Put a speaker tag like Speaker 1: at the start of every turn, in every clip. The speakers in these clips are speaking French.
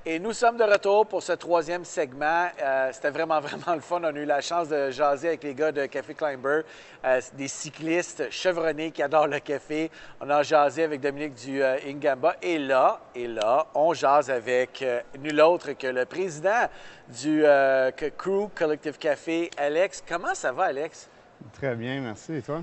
Speaker 1: Et nous sommes de retour pour ce troisième segment. C'était vraiment le fun. On a eu la chance de jaser avec les gars de Café Climber, des cyclistes chevronnés qui adorent le café. On a jasé avec Dominique du Ingamba. Et là, on jase avec nul autre que le président du Crew Collective Café, Alex. Comment ça va, Alex?
Speaker 2: Très bien, merci. Et toi?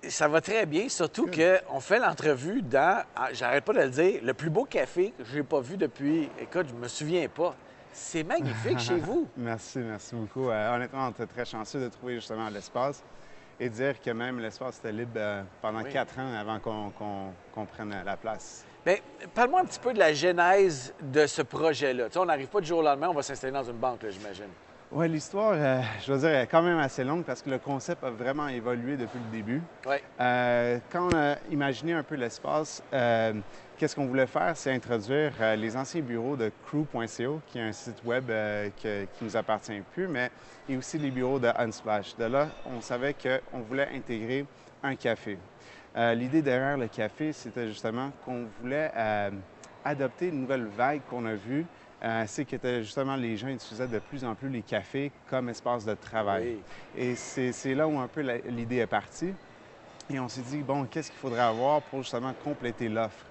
Speaker 1: Ça va très bien, surtout qu'on fait l'entrevue dans, j'arrête pas de le dire, le plus beau café que je n'ai pas vu depuis, écoute, je me souviens pas. C'est magnifique chez vous.
Speaker 2: Merci beaucoup. Honnêtement, on était très chanceux de trouver justement l'espace et dire que même l'espace était libre pendant 4 ans avant qu'on prenne la place.
Speaker 1: Bien, parle-moi un petit peu de la genèse de ce projet-là. Tu sais, on n'arrive pas du jour au lendemain, on va s'installer dans une banque, j'imagine.
Speaker 2: Oui, l'histoire, je veux dire, est quand même assez longue parce que le concept a vraiment évolué depuis le début.
Speaker 1: Oui.
Speaker 2: Quand on a imaginé un peu l'espace, qu'est-ce qu'on voulait faire, c'est introduire les anciens bureaux de crew.co, qui est un site web qui nous appartient plus, mais et aussi les bureaux de Unsplash. De là, on savait qu'on voulait intégrer un café. L'idée derrière le café, c'était justement qu'on voulait adopter une nouvelle vague qu'on a vue. C'est que justement les gens utilisaient de plus en plus les cafés comme espace de travail. Oui. Et c'est là où un peu l'idée est partie. Et on s'est dit, bon, qu'est-ce qu'il faudrait avoir pour justement compléter l'offre?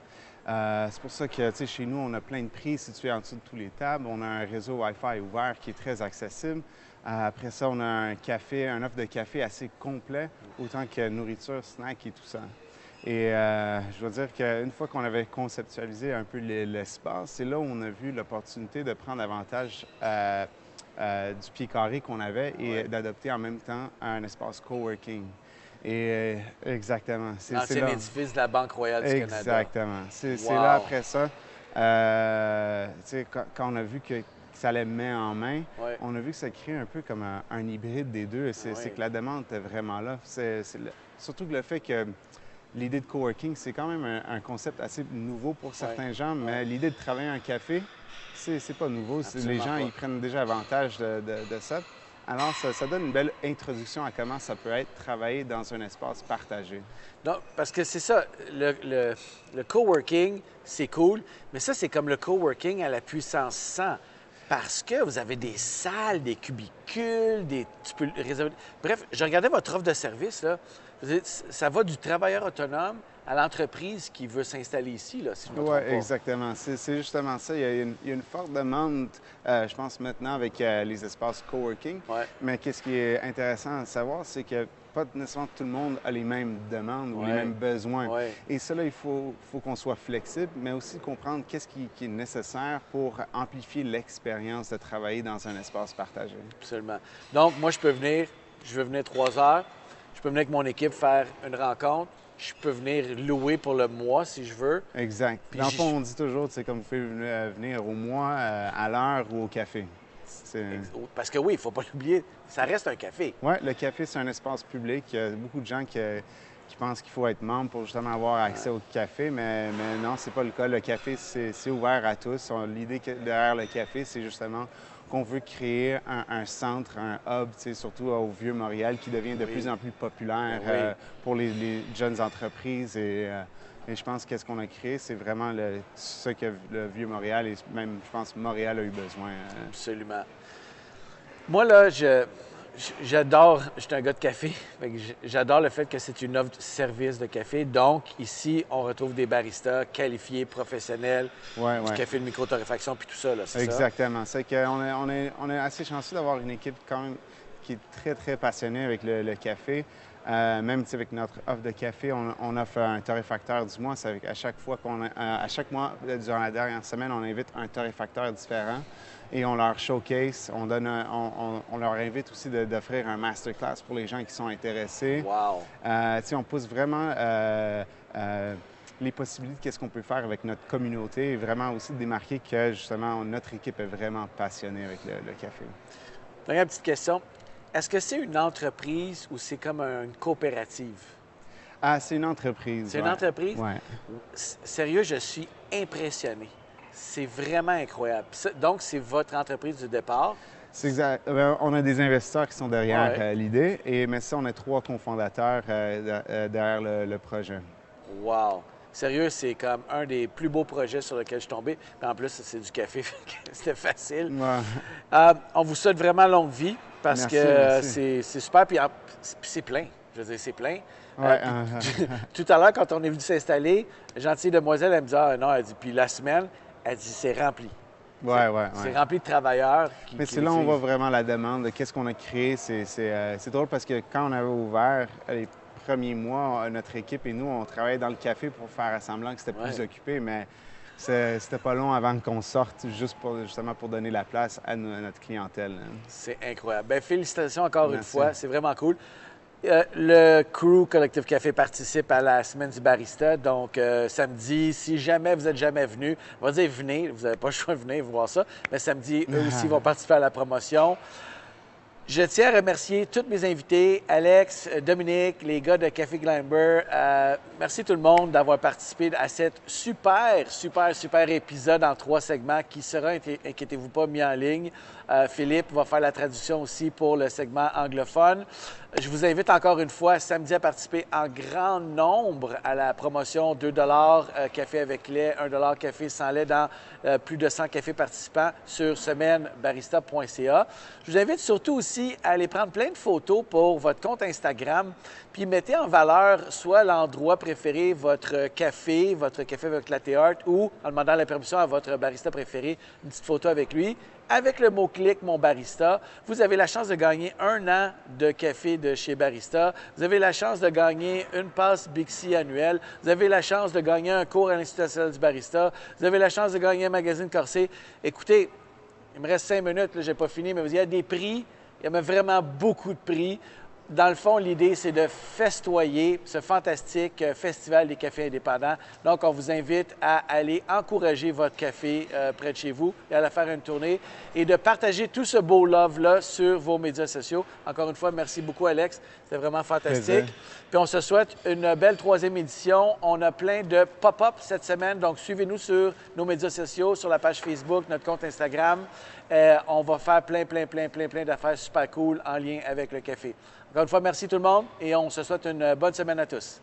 Speaker 2: C'est pour ça que, tu sais, chez nous, on a plein de prix situés en dessous de tous les tables. On a un réseau Wi-Fi ouvert qui est très accessible. Après ça, on a un café, un offre de café assez complet, autant que nourriture, snack et tout ça. Et je dois dire qu'une fois qu'on avait conceptualisé un peu l'espace, c'est là où on a vu l'opportunité de prendre avantage du pied carré qu'on avait et d'adopter en même temps un espace coworking. Et exactement.
Speaker 1: L'ancien édifice de la Banque Royale du Canada.
Speaker 2: Exactement. C'est là après ça, quand on a vu que ça allait main en main, on a vu que ça crée un peu comme un hybride des deux. C'est que la demande était vraiment là. Surtout que le fait que l'idée de coworking, c'est quand même un concept assez nouveau pour certains gens, mais l'idée de travailler un café, c'est pas nouveau. Les gens, ils prennent déjà avantage de ça. Alors, ça donne une belle introduction à comment ça peut être travailler dans un espace partagé.
Speaker 1: Non, parce que c'est ça, le coworking, c'est cool, mais ça, c'est comme le coworking à la puissance 100. Parce que vous avez des salles, des cubicules, tu peux réserver. Bref, je regardais votre offre de service, là. Ça va du travailleur autonome à l'entreprise qui veut s'installer ici, là, si je me trompe pas.
Speaker 2: Oui, exactement. C'est justement ça. Il y a une forte demande, je pense, maintenant avec les espaces coworking. Mais qu'est-ce qui est intéressant à savoir, c'est que pas nécessairement tout le monde a les mêmes demandes ou les mêmes besoins. Et ça, là, il faut qu'on soit flexible, mais aussi comprendre qu'est-ce qui est nécessaire pour amplifier l'expérience de travailler dans un espace partagé.
Speaker 1: Absolument. Donc, moi, je veux venir 3 heures. Je peux venir avec mon équipe faire une rencontre. Je peux venir louer pour le mois si je veux.
Speaker 2: Exact. Puis dans le fond, on dit toujours, c'est comme vous pouvez venir au mois, à l'heure ou au café.
Speaker 1: Parce que oui, il ne faut pas l'oublier, ça reste un café.
Speaker 2: Oui, le café, c'est un espace public. Il y a beaucoup de gens qui pensent qu'il faut être membre pour justement avoir accès au café, mais non, c'est pas le cas. Le café, c'est ouvert à tous. L'idée derrière le café, c'est justement qu'on veut créer un centre, un hub, surtout au Vieux-Montréal, qui devient de plus en plus populaire pour les jeunes entreprises. Et je pense que ce qu'on a créé, c'est vraiment ce que le Vieux-Montréal et même, je pense, Montréal a eu besoin.
Speaker 1: Absolument. Moi, là, j'adore, je suis un gars de café, j'adore le fait que c'est une offre de service de café. Donc, ici, on retrouve des baristas qualifiés, professionnels, du café de micro-torréfaction, puis tout ça, là, c'est ça?
Speaker 2: Exactement. C'est qu'on est assez chanceux d'avoir une équipe quand même qui est très, très passionnée avec le café. Même avec notre offre de café, on offre un torréfacteur du mois. À chaque mois, durant la dernière semaine, on invite un torréfacteur différent et on leur showcase. On leur invite aussi d'offrir un masterclass pour les gens qui sont intéressés.
Speaker 1: Wow!
Speaker 2: On pousse vraiment les possibilités de qu'est-ce qu'on peut faire avec notre communauté et vraiment aussi démarquer que justement notre équipe est vraiment passionnée avec le café.
Speaker 1: Dernière petite question. Est-ce que c'est une entreprise ou c'est comme une coopérative?
Speaker 2: Ah, c'est une entreprise.
Speaker 1: C'est une entreprise?
Speaker 2: Oui.
Speaker 1: Sérieux, je suis impressionné. C'est vraiment incroyable. Donc, c'est votre entreprise du départ?
Speaker 2: C'est exact. On a des investisseurs qui sont derrière l'idée, mais ça, on a 3 cofondateurs derrière le projet.
Speaker 1: Wow! Sérieux, c'est comme un des plus beaux projets sur lesquels je suis tombé. Mais en plus, c'est du café, c'était facile. On vous souhaite vraiment longue vie parce que c'est super. Puis c'est plein. Je veux dire, c'est plein.
Speaker 2: Ouais,
Speaker 1: tout à l'heure, quand on est venu s'installer, gentille demoiselle, elle me dit, ah non, elle dit, puis la semaine, elle dit, c'est rempli. C'est rempli de travailleurs.
Speaker 2: Mais c'est là où on voit vraiment la demande de qu'est-ce qu'on a créé. C'est drôle parce que quand on avait ouvert les premiers mois, notre équipe et nous, on travaillait dans le café pour faire semblant que c'était plus occupé, mais c'était pas long avant qu'on sorte justement pour donner la place à notre clientèle.
Speaker 1: C'est incroyable. Bien, félicitations encore une fois. C'est vraiment cool. Le Crew Collective Café participe à la Semaine du Barista. Donc, samedi, si jamais vous n'êtes jamais venu, on va dire venez, vous n'avez pas le choix de venir voir ça, mais samedi, eux aussi vont participer à la promotion. Je tiens à remercier tous mes invités, Alex, Dominique, les gars de Café Climber. Merci tout le monde d'avoir participé à cet super épisode en 3 segments qui sera, inquiétez-vous pas, mis en ligne. Philippe va faire la traduction aussi pour le segment anglophone. Je vous invite encore une fois samedi à participer en grand nombre à la promotion 2 café avec lait, 1 café sans lait dans plus de 100 cafés participants sur semainebarista.ca. Je vous invite surtout aussi à aller prendre plein de photos pour votre compte Instagram, puis mettez en valeur soit l'endroit préféré, votre café avec latte art, ou en demandant la permission à votre barista préféré, une petite photo avec lui. Avec le mot-clic Mon Barista, vous avez la chance de gagner 1 an de café de chez Barista. Vous avez la chance de gagner une passe Bixi annuelle. Vous avez la chance de gagner un cours à l'Institut national du barista. Vous avez la chance de gagner un magazine Corsé. Écoutez, il me reste 5 minutes, je n'ai pas fini, mais il y a des prix. Il y a vraiment beaucoup de prix. Dans le fond, l'idée, c'est de festoyer ce fantastique festival des cafés indépendants. Donc, on vous invite à aller encourager votre café près de chez vous et à aller faire une tournée et de partager tout ce beau love-là sur vos médias sociaux. Encore une fois, merci beaucoup, Alex. C'était vraiment fantastique. Puis, on se souhaite une belle 3e édition. On a plein de pop-up cette semaine. Donc, suivez-nous sur nos médias sociaux, sur la page Facebook, notre compte Instagram. On va faire plein d'affaires super cool en lien avec le café. Encore une fois, merci tout le monde et on se souhaite une bonne semaine à tous.